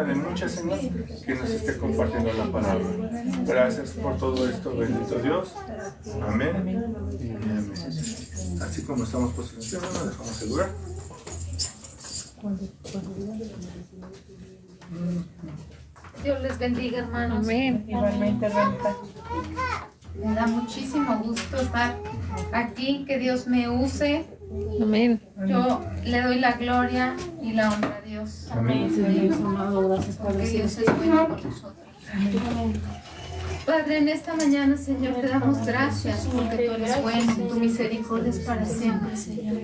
de muchas, Señor, que nos esté compartiendo la palabra. Gracias por todo esto, bendito Dios. Amén. Y amén. Así como estamos posicionados, nos dejamos asegurar. Dios les bendiga, hermanos. Amén. Igualmente, hermanita. Me da muchísimo gusto estar aquí, que Dios me use. Amén. Yo le doy la gloria y la honra a Dios. Amén, Señor Dios amado, gracias Porque Padre Dios Celestial. es bueno con nosotros. Padre, en esta mañana, Señor, te damos gracias porque tú eres bueno y tu misericordia es para siempre, Señor.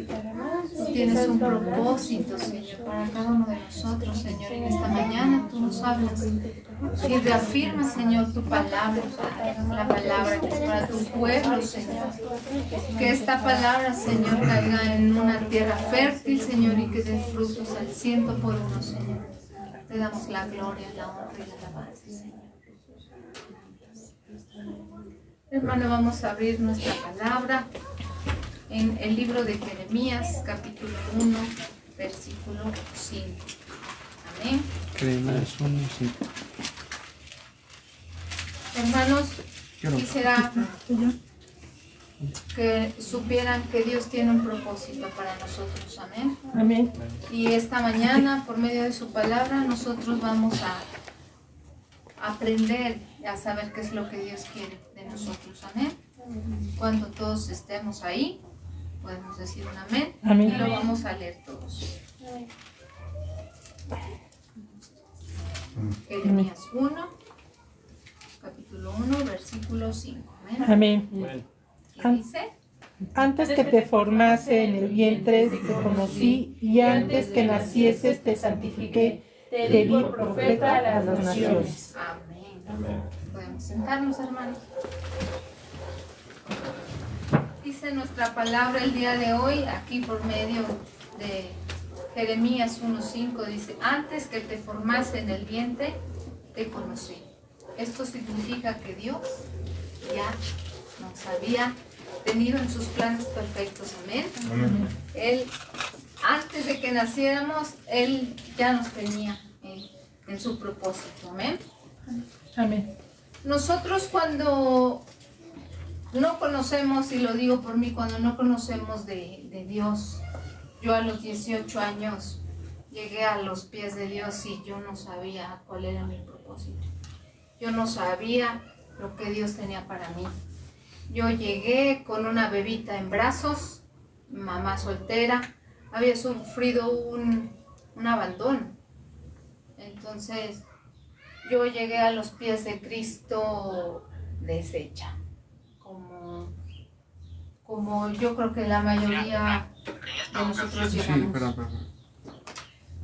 Tú tienes un propósito, Señor, para cada uno de nosotros, Señor. En esta mañana tú nos hablas y reafirmas, Señor, tu palabra, la palabra que es para tu pueblo, Señor. Que esta palabra, Señor, caiga en una tierra fértil, Señor, y que dé frutos al 100%, Señor. Te damos la gloria, la honra y la alabanza, Señor. Hermano, vamos a abrir nuestra palabra en el libro de Jeremías, capítulo 1, versículo 5. Amén. Jeremías 1, 5. Hermanos, quisiera que supieran que Dios tiene un propósito para nosotros. Amén. Amén. Y esta mañana, por medio de su palabra, nosotros vamos a aprender a saber qué es lo que Dios quiere de nosotros. Amén. Cuando todos estemos ahí, podemos decir un amén. Amén. Y lo vamos a leer todos. Jeremías 1, capítulo 1, versículo 5. Amén. Amén. ¿Qué dice? Antes que te formase en el vientre te conocí, y antes que nacieses te santifiqué, te di por profeta a las naciones. Amén. Podemos sentarnos, hermanos. Dice nuestra palabra el día de hoy, aquí por medio de Jeremías 1:5, dice: antes que te formase en el vientre, te conocí. Esto significa que Dios ya nos había tenido en sus planes perfectos. Amén. Amén. Él, antes de que naciéramos, Él ya nos tenía en su propósito. Amén. Amén. Nosotros cuando no conocemos, y lo digo por mí, cuando no conocemos de Dios, yo a los 18 años llegué a los pies de Dios y yo no sabía cuál era mi propósito. Yo no sabía lo que Dios tenía para mí. Yo llegué con una bebita en brazos, mamá soltera, había sufrido un abandono. Entonces, yo llegué a los pies de Cristo deshecha, como yo creo que la mayoría de nosotros llegamos.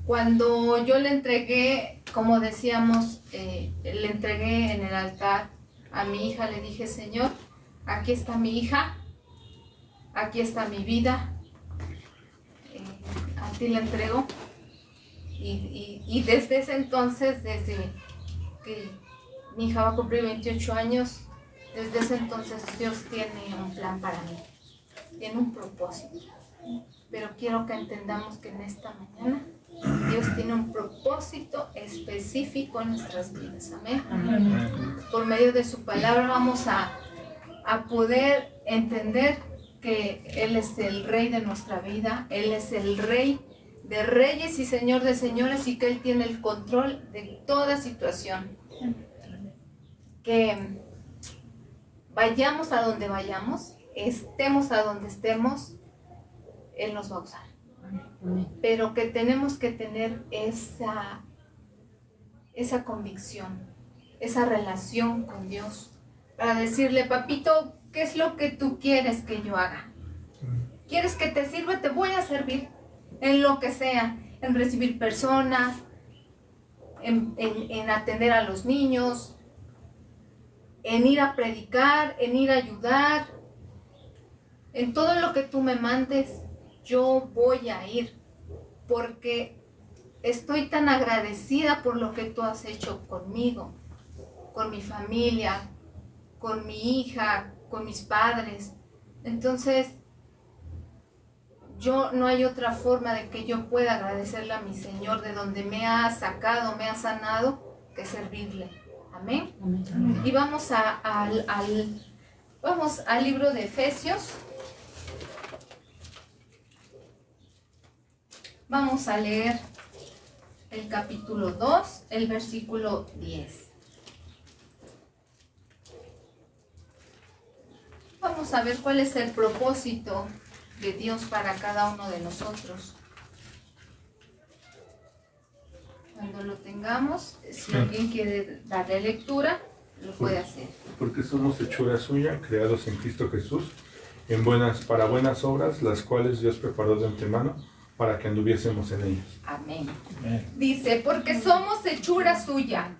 Cuando yo le entregué, como decíamos, le entregué en el altar a mi hija, le dije: Señor, aquí está mi hija, aquí está mi vida, a ti la entrego. Y desde ese entonces, desde que mi hija va a cumplir 28 años, desde ese entonces Dios tiene un plan para mí, tiene un propósito. Pero quiero que entendamos que en esta mañana Dios tiene un propósito específico en nuestras vidas. Amén. Por medio de su palabra vamos a poder entender que Él es el Rey de nuestra vida, Él es el Rey de reyes y Señor de señores, y que Él tiene el control de toda situación. Que vayamos a donde vayamos, estemos a donde estemos, Él nos va a usar. Pero que tenemos que tener esa convicción, esa relación con Dios, para decirle: papito, ¿qué es lo que tú quieres que yo haga? ¿Quieres que te sirva? Te voy a servir en lo que sea, en recibir personas, en atender a los niños, en ir a predicar, en ir a ayudar. En todo lo que tú me mandes, yo voy a ir, porque estoy tan agradecida por lo que tú has hecho conmigo, con mi familia, con mi hija, con mis padres. Entonces, no hay otra forma de que yo pueda agradecerle a mi Señor de donde me ha sacado, me ha sanado, que servirle. Amén. Y vamos vamos al libro de Efesios. Vamos a leer el capítulo 2, el versículo 10. Vamos a ver cuál es el propósito de Dios para cada uno de nosotros. Cuando lo tengamos, si alguien quiere darle lectura, lo puede hacer. Porque somos hechura suya, creados en Cristo Jesús, para buenas obras, las cuales Dios preparó de antemano para que anduviésemos en ellas. Amén. Dice, porque somos hechura suya,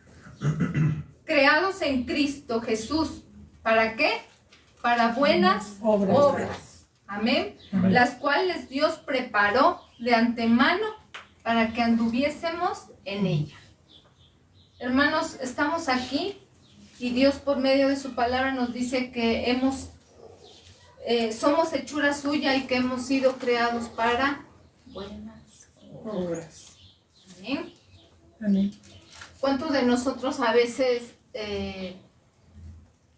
creados en Cristo Jesús. ¿Para qué? Para buenas obras. Amén. Las cuales Dios preparó de antemano para que anduviésemos en ella. Hermanos, estamos aquí y Dios por medio de su palabra nos dice que somos hechura suya y que hemos sido creados para buenas obras. Amén. Amén. ¿Cuántos de nosotros a veces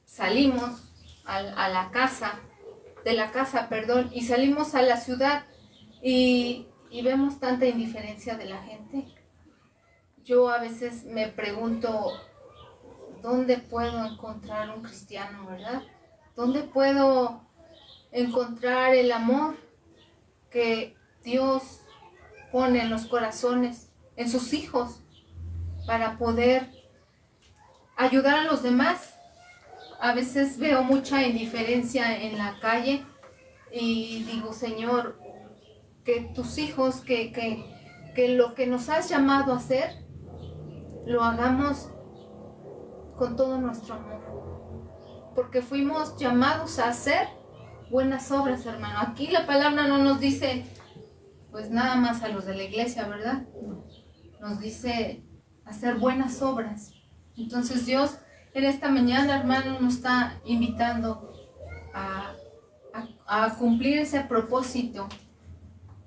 salimos de la casa, y salimos a la ciudad y vemos tanta indiferencia de la gente? Yo a veces me pregunto, ¿dónde puedo encontrar un cristiano, verdad? ¿Dónde puedo encontrar el amor que Dios pone en los corazones, en sus hijos, para poder ayudar a los demás? A veces veo mucha indiferencia en la calle y digo, Señor, que tus hijos, que lo que nos has llamado a hacer, lo hagamos con todo nuestro amor. Porque fuimos llamados a hacer buenas obras, hermano. Aquí la palabra no nos dice, pues nada más a los de la iglesia, ¿verdad? Nos dice hacer buenas obras. Entonces Dios en esta mañana, hermano, nos está invitando a cumplir ese propósito,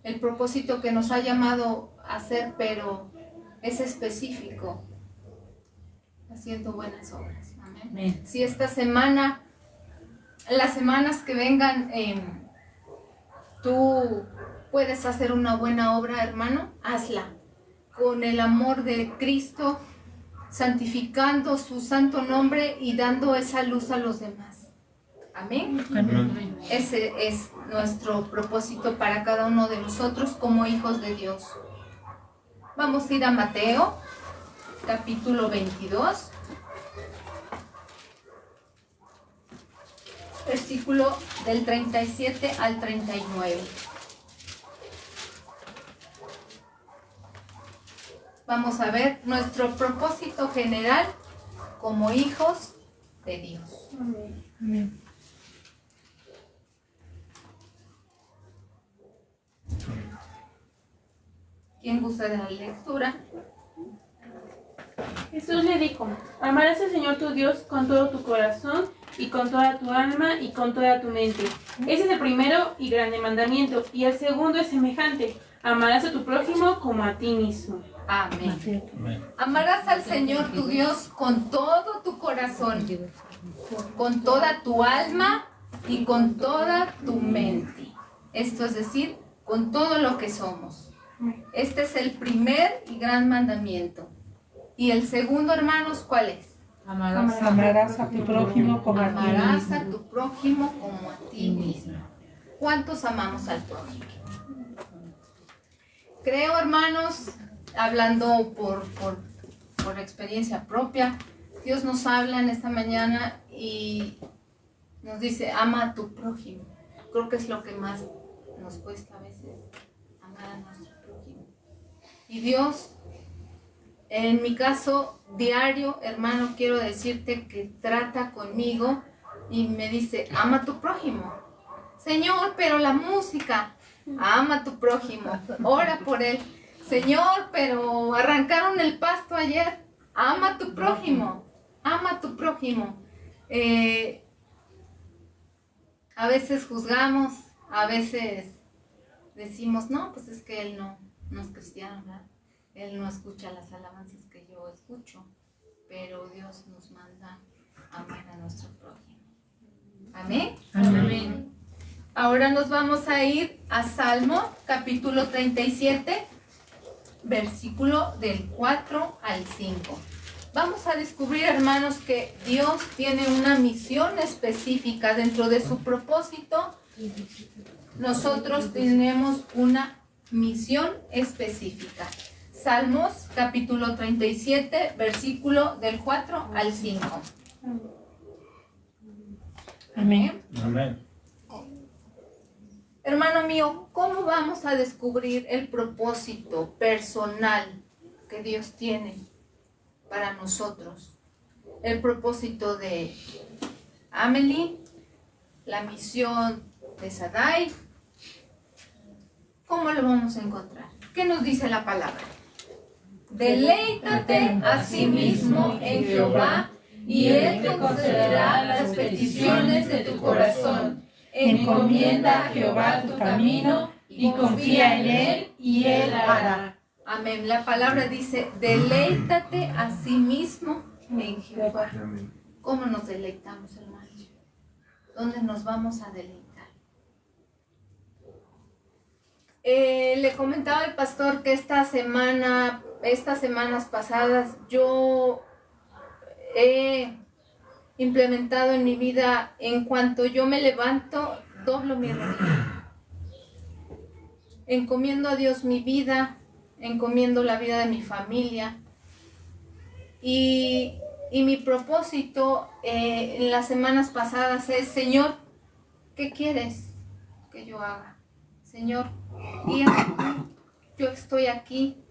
el propósito que nos ha llamado a hacer, pero es específico, haciendo buenas obras. Amén. Si esta semana, las semanas que vengan, tú puedes hacer una buena obra, hermano, hazla con el amor de Cristo, santificando su santo nombre y dando esa luz a los demás. Amén. Amén. Ese es nuestro propósito para cada uno de nosotros como hijos de Dios. Vamos a ir a Mateo, capítulo 22, versículo del 37 al 39. Vamos a ver nuestro propósito general como hijos de Dios. Amén. ¿Quién gusta de la lectura? Jesús le dijo, amarás al Señor tu Dios con todo tu corazón y con toda tu alma y con toda tu mente. Ese es el primero y grande mandamiento. Y el segundo es semejante, amarás a tu prójimo como a ti mismo. Amén. Amarás al Señor tu Dios con todo tu corazón, con toda tu alma y con toda tu mente. Esto es decir, con todo lo que somos. Este es el primer y gran mandamiento. Y el segundo, hermanos, ¿cuál es? Amarás a tu prójimo como a ti Amarás a mismo. tu prójimo como a ti mismo. ¿Cuántos amamos al prójimo? Creo, hermanos, hablando por experiencia propia, Dios nos habla en esta mañana y nos dice, ama a tu prójimo. Creo que es lo que más nos cuesta a veces, amar a nuestro prójimo. Y Dios, en mi caso diario, hermano, quiero decirte que trata conmigo y me dice, ama a tu prójimo. Señor, pero la música, ama a tu prójimo, ora por él. Señor, pero arrancaron el pasto ayer, ama a tu prójimo, ama a tu prójimo. A veces juzgamos, a veces decimos, no, pues es que él no es cristiano, ¿verdad? Él no escucha las alabanzas que yo escucho, pero Dios nos manda a amar a nuestro prójimo. ¿Amén? Amén. Ahora nos vamos a ir a Salmo, capítulo 37, versículo del 4 al 5. Vamos a descubrir, hermanos, que Dios tiene una misión específica dentro de su propósito. Nosotros tenemos una misión específica. Salmos, capítulo 37, versículo del 4 al 5. Amén. Amén. Hermano mío, ¿cómo vamos a descubrir el propósito personal que Dios tiene para nosotros? El propósito de Amelie, la misión de Sadai. ¿Cómo lo vamos a encontrar? ¿Qué nos dice la palabra? Deleítate a sí mismo en Jehová y Él te concederá las peticiones de tu corazón. Encomienda a Jehová tu camino y confía en Él y Él hará. Amén. La palabra dice, deleítate a sí mismo en Jehová. Amén. ¿Cómo nos deleitamos, hermano? ¿Dónde nos vamos a deleitar? Le comentaba al pastor que estas semanas pasadas, yo he implementado en mi vida, en cuanto yo me levanto, doblo mi rodilla. Encomiendo a Dios mi vida, encomiendo la vida de mi familia. Y mi propósito en las semanas pasadas es, Señor, ¿qué quieres que yo haga? Señor, guíame. Yo estoy aquí.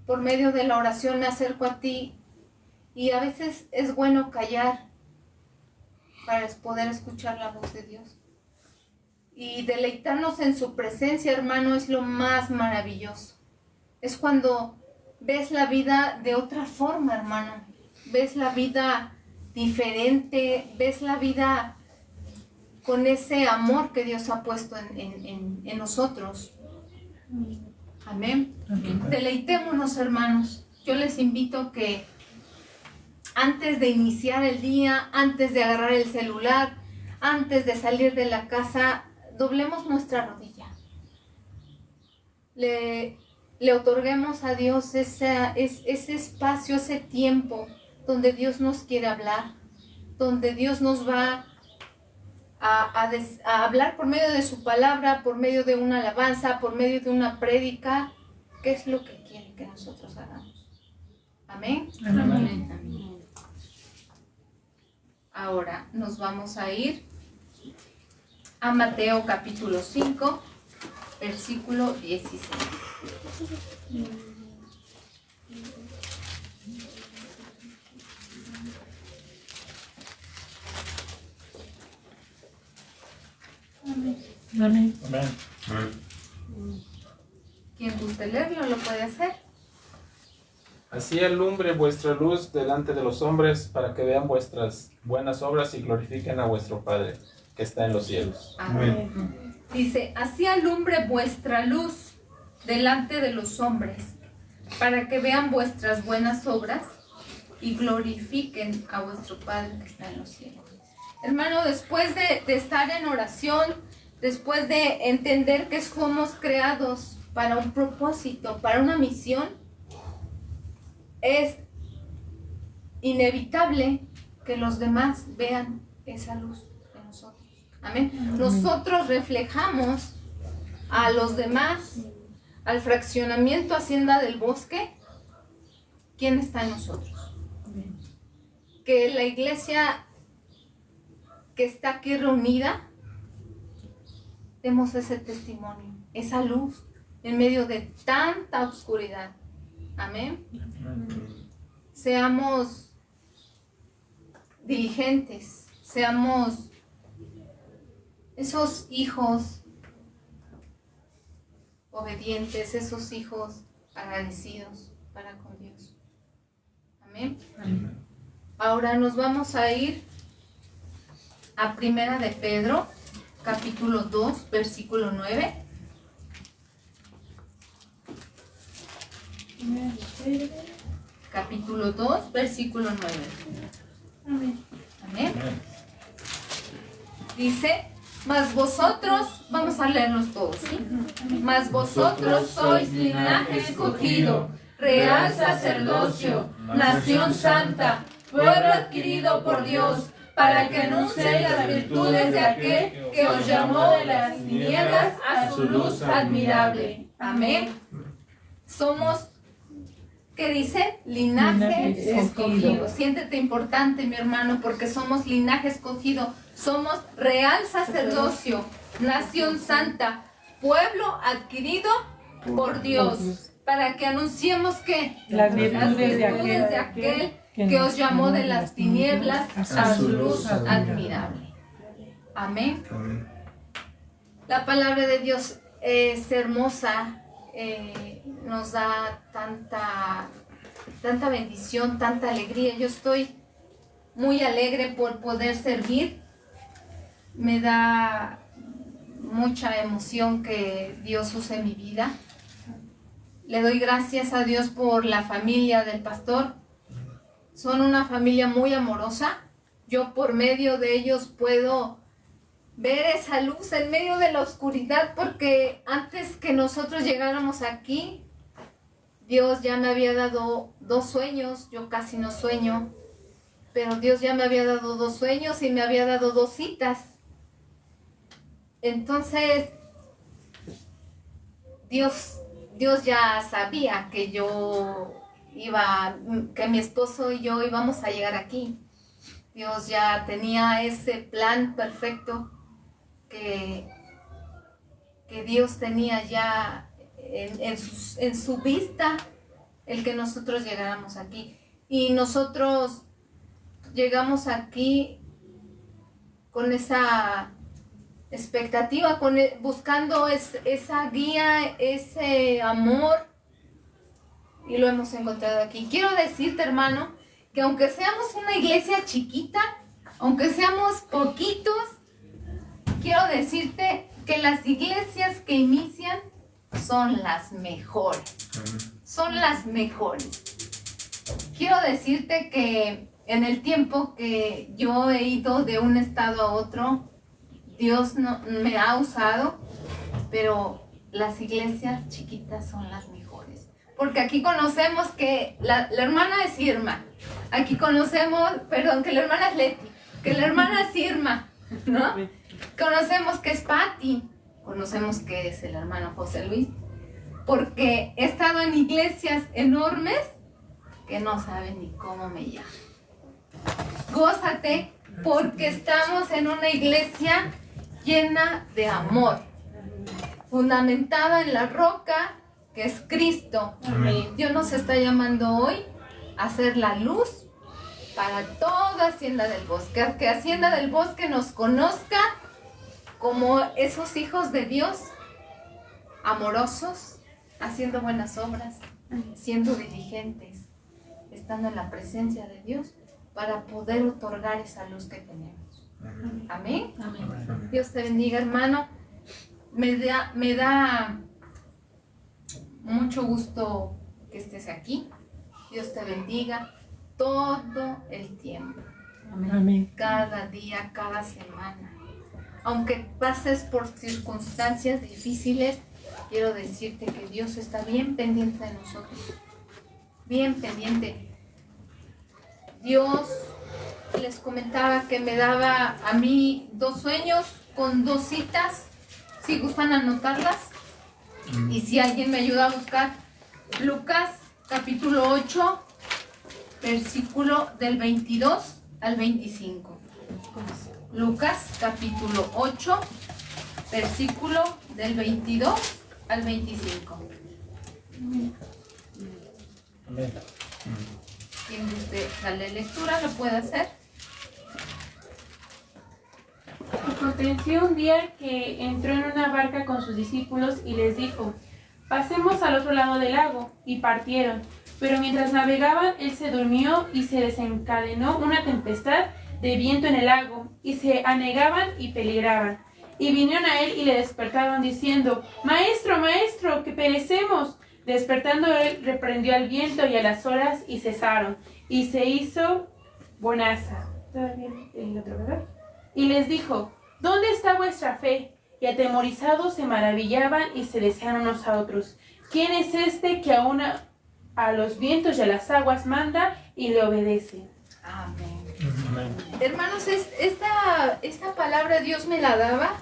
Por medio de la oración me acerco a ti. Y a veces es bueno callar para poder escuchar la voz de Dios. Y deleitarnos en su presencia, hermano, es lo más maravilloso. Es cuando ves la vida de otra forma, hermano. Ves la vida diferente, ves la vida con ese amor que Dios ha puesto en nosotros. Amén. Deleitémonos, hermanos. Yo les invito que antes de iniciar el día, antes de agarrar el celular, antes de salir de la casa, doblemos nuestra rodilla. Le otorguemos a Dios ese espacio, ese tiempo donde Dios nos quiere hablar, donde Dios nos va a hablar por medio de su palabra, por medio de una alabanza, por medio de una prédica. ¿Qué es lo que quiere que nosotros hagamos? Amén. Amén. Amén. Ahora nos vamos a ir a Mateo capítulo 5, versículo 16. Amén. Amén. Quien guste leerlo lo puede hacer. Así alumbre vuestra luz delante de los hombres, para que vean vuestras buenas obras y glorifiquen a vuestro Padre que está en los cielos. Amén. Dice, así alumbre vuestra luz delante de los hombres, para que vean vuestras buenas obras y glorifiquen a vuestro Padre que está en los cielos. Hermano, después de estar en oración, después de entender que somos creados para un propósito, para una misión, es inevitable que los demás vean esa luz en nosotros. Amén. Nosotros reflejamos a los demás, al fraccionamiento Hacienda del Bosque. ¿Quién está en nosotros? Que la iglesia que está aquí reunida, demos ese testimonio, esa luz en medio de tanta oscuridad. Amén. Seamos diligentes, seamos esos hijos obedientes, esos hijos agradecidos para con Dios. Amén. Ahora nos vamos a ir a Primera de Pedro, capítulo 2, versículo 9. Capítulo 2, versículo 9. Amén. Amén. Dice, mas vosotros, vamos a leerlos todos, ¿sí? Mas vosotros sois linaje escogido, real sacerdocio, nación santa, pueblo adquirido por Dios, para que anunciéis las virtudes de aquel que os llamó de las tinieblas a su luz admirable. Amén. Somos, ¿qué dice? Linaje escogido. Siéntete importante, mi hermano, porque somos linaje escogido. Somos real sacerdocio, nación santa, pueblo adquirido por Dios, para que anunciemos que Las virtudes de aquel que os llamó de las tinieblas a su luz admirable. Amén. Amén. La palabra de Dios es hermosa, nos da tanta bendición, tanta alegría. Yo estoy muy alegre por poder servir. Me da mucha emoción que Dios use mi vida. Le doy gracias a Dios por la familia del pastor. Son una familia muy amorosa. Yo por medio de ellos puedo ver esa luz en medio de la oscuridad, porque antes que nosotros llegáramos aquí, Dios ya me había dado 2 sueños. Yo casi no sueño, pero Dios ya me había dado 2 sueños y me había dado 2 citas. Entonces, Dios ya sabía que que mi esposo y yo íbamos a llegar aquí. Dios ya tenía ese plan perfecto que Dios tenía ya en su vista, el que nosotros llegáramos aquí. Y nosotros llegamos aquí con esa expectativa, buscando esa guía, ese amor, y lo hemos encontrado aquí. Quiero decirte, hermano, que aunque seamos una iglesia chiquita, aunque seamos poquitos, quiero decirte que las iglesias que inician son las mejores. Son las mejores. Quiero decirte que en el tiempo que yo he ido de un estado a otro, Dios no me ha usado, pero las iglesias chiquitas son las mejores. Porque aquí conocemos que la hermana es Irma. Aquí conocemos, que la hermana es Leti, que la hermana es Irma, ¿no? Conocemos que es Patti, conocemos que es el hermano José Luis, porque he estado en iglesias enormes que no saben ni cómo me llamo. Gózate, porque estamos en una iglesia llena de amor, fundamentada en la roca que es Cristo. Amén. Dios nos está llamando hoy a ser la luz para toda Hacienda del Bosque, que Hacienda del Bosque nos conozca como esos hijos de Dios, amorosos, haciendo buenas obras, siendo diligentes, estando en la presencia de Dios para poder otorgar esa luz que tenemos. Amén. Amén. Dios te bendiga, hermano. Me da mucho gusto que estés aquí. Dios te bendiga todo el tiempo. Amén. Cada día, cada semana. Aunque pases por circunstancias difíciles, quiero decirte que Dios está bien pendiente de nosotros. Bien pendiente. Dios, les comentaba que me daba a mí 2 sueños con 2 citas. Si gustan anotarlas. Y si alguien me ayuda a buscar, Lucas capítulo 8, versículo del 22 al 25. Lucas capítulo 8, versículo del 22 al 25. Amén. Quien guste darle lectura lo puede hacer. Aconteció un día que entró en una barca con sus discípulos y les dijo: pasemos al otro lado del lago, y partieron. Pero mientras navegaban, él se durmió y se desencadenó una tempestad de viento en el lago, y se anegaban y peligraban. Y vinieron a él y le despertaron diciendo, Maestro, maestro, que perecemos. Despertando él, reprendió al viento y a las olas y cesaron. Y se hizo bonanza. ¿Todavía el otro, verdad? Y les dijo, ¿dónde está vuestra fe? Y atemorizados se maravillaban y se decían unos a otros, ¿quién es este que aún a los vientos y a las aguas manda y le obedece? Amén. Amén. Hermanos, esta palabra Dios me la daba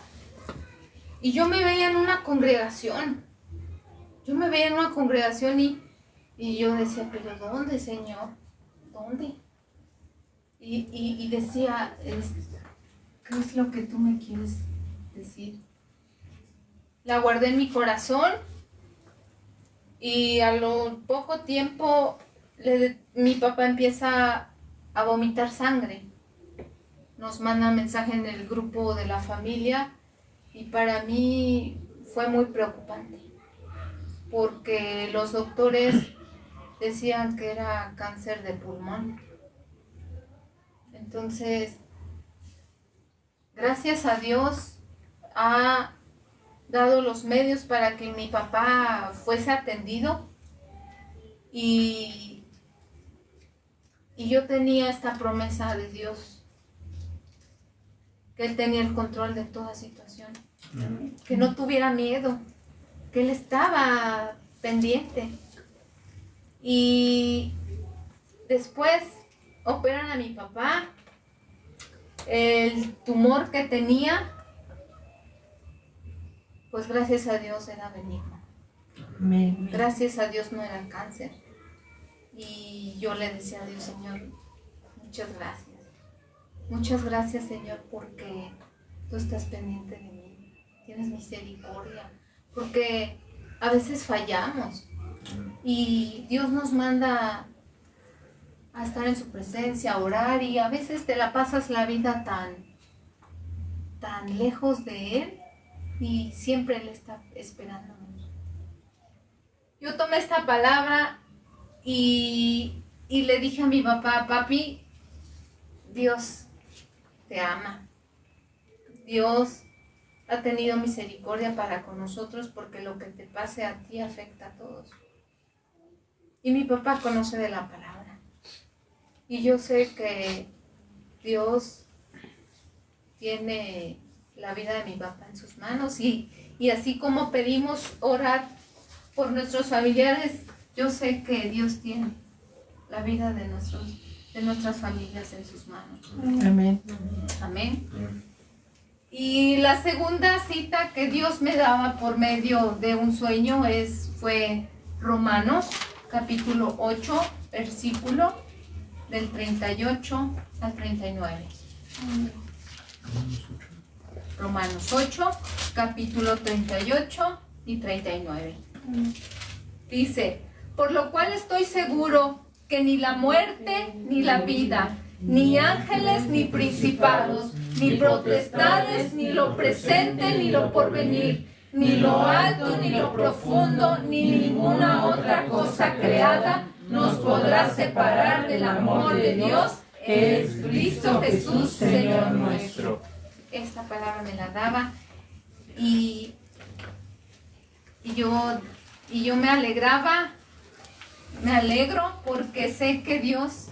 y yo me veía en una congregación. Yo me veía en una congregación y yo decía, ¿pero dónde, Señor? ¿Dónde? Y decía, ¿qué es lo que tú me quieres decir? La guardé en mi corazón y a lo poco tiempo mi papá empieza a vomitar sangre. Nos manda mensaje en el grupo de la familia y para mí fue muy preocupante porque los doctores decían que era cáncer de pulmón. Entonces, gracias a Dios ha dado los medios para que mi papá fuese atendido y yo tenía esta promesa de Dios, que Él tenía el control de toda situación, que no tuviera miedo, que Él estaba pendiente. Y después operan a mi papá, el tumor que tenía, pues gracias a Dios era benigno. Amén. Gracias a Dios no era cáncer. Y yo le decía a Dios, Señor, muchas gracias. Muchas gracias, Señor, porque tú estás pendiente de mí. Tienes misericordia. Porque a veces fallamos. Y Dios nos manda a estar en su presencia, a orar. Y a veces te la pasas la vida tan lejos de Él. Y siempre Él está esperándonos. Yo tomé esta palabra y le dije a mi papá, papi, Dios te ama. Dios ha tenido misericordia para con nosotros porque lo que te pase a ti afecta a todos. Y mi papá conoce de la palabra. Y yo sé que Dios tiene la vida de mi papá en sus manos y así como pedimos orar por nuestros familiares, yo sé que Dios tiene la vida de nuestras familias en sus manos. Amén. Amén. Y la segunda cita que Dios me daba por medio de un sueño fue Romanos, capítulo 8, versículo del 38 al 39. Romanos 8, capítulo 38 y 39. Dice, por lo cual estoy seguro que ni la muerte ni la vida, ni ángeles ni principados, ni potestades, ni lo presente ni lo porvenir, ni lo alto ni lo profundo, ni ninguna otra cosa creada nos podrá separar del amor de Dios en Cristo Jesús, Señor nuestro. Esta palabra me la daba y yo me alegro porque sé que Dios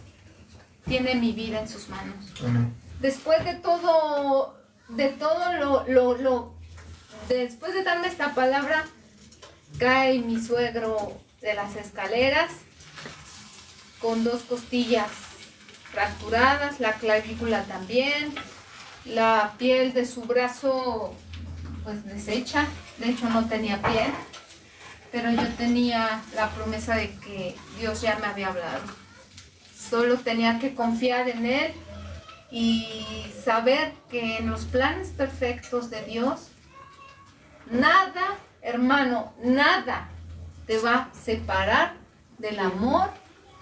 tiene mi vida en sus manos. Amén. Después después de darme esta palabra, cae mi suegro de las escaleras con 2 costillas fracturadas, la clavícula también, la piel de su brazo pues deshecha, de hecho no tenía piel, pero yo tenía la promesa de que Dios ya me había hablado. Solo tenía que confiar en Él y saber que en los planes perfectos de Dios, nada, hermano, nada te va a separar del amor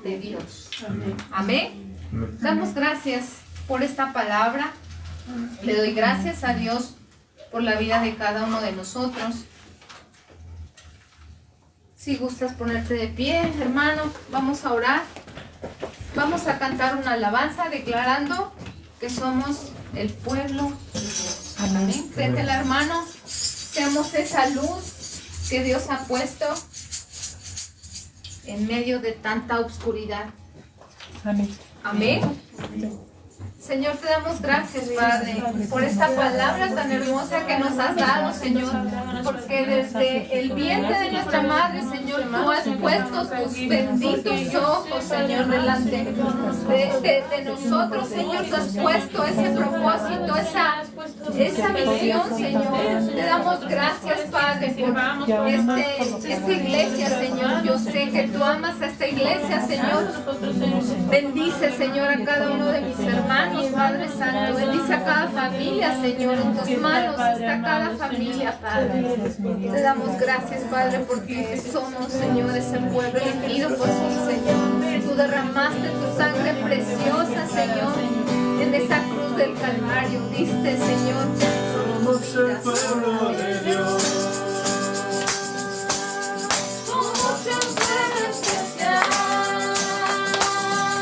de Dios. Amén. Amén. Damos gracias por esta palabra. Le doy gracias a Dios por la vida de cada uno de nosotros. Si gustas ponerte de pie, hermano, vamos a orar. Vamos a cantar una alabanza declarando que somos el pueblo de Dios. Amén. Créetela, hermano. Seamos esa luz que Dios ha puesto en medio de tanta oscuridad. Amén. Amén. Señor, te damos gracias, Padre, por esta palabra tan hermosa que nos has dado, Señor, porque desde el vientre de nuestra madre, Señor, tú has puesto tus benditos ojos, Señor, delante de nosotros, Señor, tú has puesto ese propósito, esa visión, Señor. Te damos gracias, Padre, por esta iglesia, Señor. Yo sé que tú amas a esta iglesia, Señor. Bendice, Señor, a cada uno de mis hermanos, Padre Santo. Bendice a cada familia, Señor. En tus manos está cada familia, Padre. Te damos gracias, Padre, porque somos, Señor, ese pueblo elegido por ti, Señor. Tú derramaste tu sangre preciosa, Señor, en esa cruz del Calvario. Diste, Señor, Somos el pueblo de Dios.